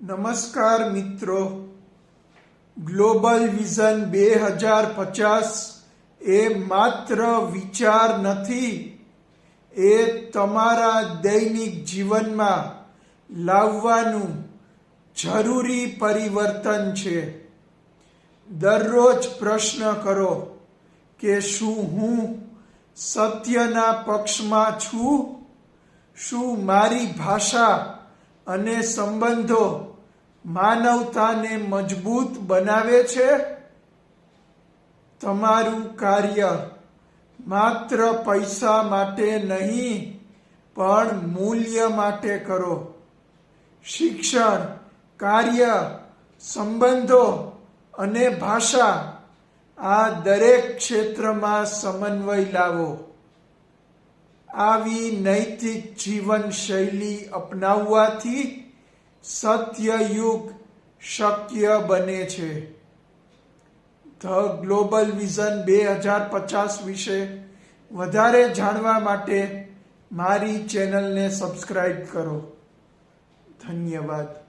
નમસ્કાર મિત્રો, global vision 2050 એ માત્ર વિચાર નથી, એ તમારા દૈનિક જીવનમાં લાવવાનું જરૂરી પરિવર્તન છે. દરરોજ પ્રશ્ન કરો કે શું હું સત્યના પક્ષમાં છું? શું મારી ભાષા અને સંબંધો માનવતાને મજબૂત બનાવે છે? તમારું કાર્ય માત્ર પૈસા માટે નહીં, પણ મૂલ્ય માટે કરો. શિક્ષણ, કાર્ય, સંબંધો અને ભાષા, આ દરેક ક્ષેત્રમાં સમન્વય લાવો. આવી નૈતિક જીવનશૈલી અપનાવવાથી સત્યયુગ શક્ય બને છે. ધ ગ્લોબલ વિઝન 2050 વિશે વધારે જાણવા માટે મારી ચેનલને સબસ્ક્રાઇબ કરો. ધન્યવાદ.